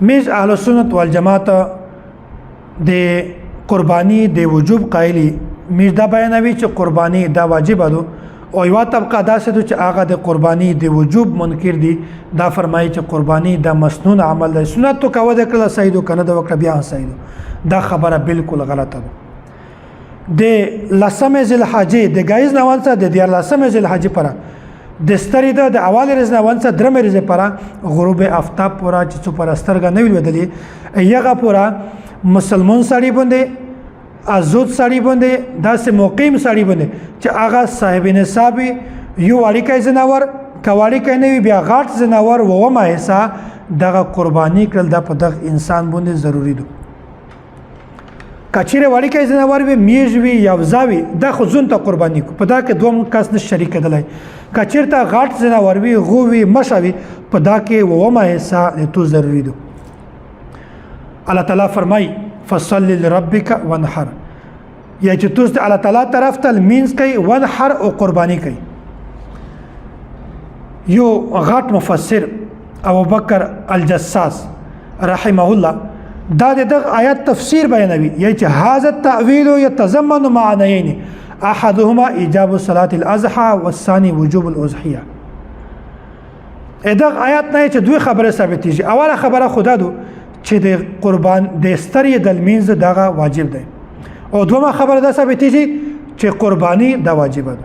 میز اهل سنت والجماعت د قربانی د وجوب قایلی میز دا بیانوي چې قربانی دا واجب ده او یو طبقه داسې ده چې هغه د قربانی د وجوب منکر دي دا فرمایي چې قربانی دا مسنون عمل دی سنت تو کوه د کله صحیح کنه د وکړه بیا صحیح دا خبره بالکل غلطه ده د لسمه ذل حجې د غایز نوانسه د دیار لسمه ذل حجې پر د ستری د اول ورځ نه ونڅ درمه ورځ پر غروب آفتاب پورا چې څو پر سترګه نه ویلدلې یغه پورا مسلمان سړی باندې ازود سړی باندې داسې مقیم سړی باندې چې هغه صاحب نصاب یو اړیکې زناور کواړی کوي بیا غاټ زناور و ما حصہ دغه قرباني کړل د په دغه انسان باندې ضروری دي کچېره وړي کې زناور وي میژوي یا وزاوي د خزون ته قرباني کو په دا کې دوم کس نه شریک کېدلای کچېرته غاټ زناور وي غووي مشوي په دا کې و ما حصہ تو ضروری دي الله تعالی فرمای فصل لربک وانحر یا چې توس الله تعالی طرف ته مینس کوي وانحر او قرباني کوي یو غاټ مفسر ابو بکر الجساس رحمه الله دا دغه آیات تفسیر بیانوي یا چې هاذا التاويل يتضمن معنيين احدهما ایجاب صلاه الاضحى والثاني وجوب الاضحيه دغه آیات نه چې دوی خبره ثابتېږي اوله خبره خدا دو چې د قربان د ستری د مینځ دغه واجب دی او دومره خبره ده ثابتېږي چې قرباني دا واجب ده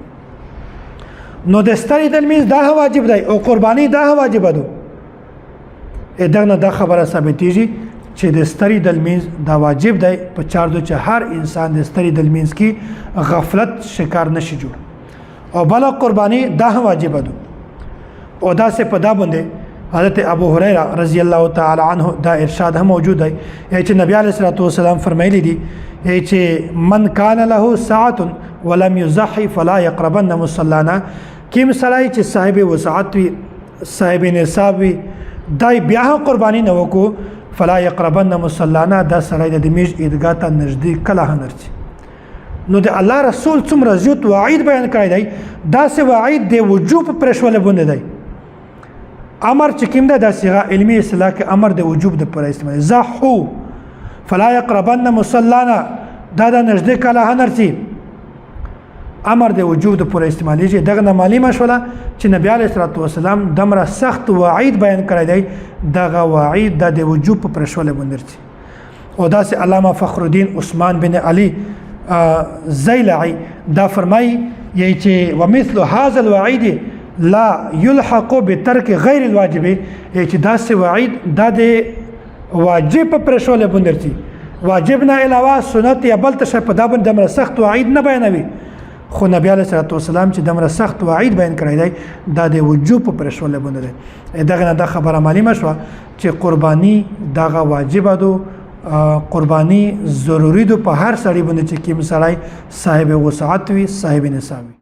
نو د ستری د مینځ دا واجب دی او قرباني دا واجب ده دغه دا خبره ثابتېږي چې د ستری د مینځ دا واجب دی په چار دو چې هر انسان د ستری د مینځ کې غفلت شکار نشي جوړ او بل قرباني دا واجب ده او دا څه په دا باندې حضرت ابو هريره رضی الله تعالی عنه دا ارشاد هم موجود دی چې نبی علیه الصلاه والسلام فرمایلی دي چې من کان له ساعه ولم يضحي فلا يقربن مصلانا کیم سړی چې صاحب وسعت وي صاحب نصاب وي دای بیا قرباني نه وکړو فلا يقربن مصلانا دا سړی د میش عیدګاه ته نږدې کله هنرچی نو د الله رسول څومره زیات وعید بیان کړی دی دا سه وعید د وجوب پرشول باندې دی امر چې کوم ده د صيغه علمي اصطلاح کې امر د وجوب د پر استعمال زحو فلا يقربن مصلانا دا د نږدې کله هنرچی امر د وجوب د پر استعمالېږي دغه نه معلومه شوله چې نبی علیه الصلاه والسلام دمره سخت وعید بیان کړی دی دغه وعید د وجوب په پرشول باندې او داسې علامه فخر الدین عثمان بن علي زیلعي دا فرمایي چې ومثل هذا الوعید لا يلحق بترك غیر الواجب چې داسې وعید د واجب په پرشول باندې واجب نه علاوه سنت یا بل څه په دا باندې دمره سخت وعید نه بیانوي خو نبی علیه الصلاه والسلام چې دمره سخت وعید بیان کړی دی دا د وجوب په پرشول باندې دی دغه نه د خبره معلومه شو چې قرباني دغه واجب ده قرباني ضروری ده په هر سړی باندې چې کوم سړی صاحب وسعت وي صاحب نصاب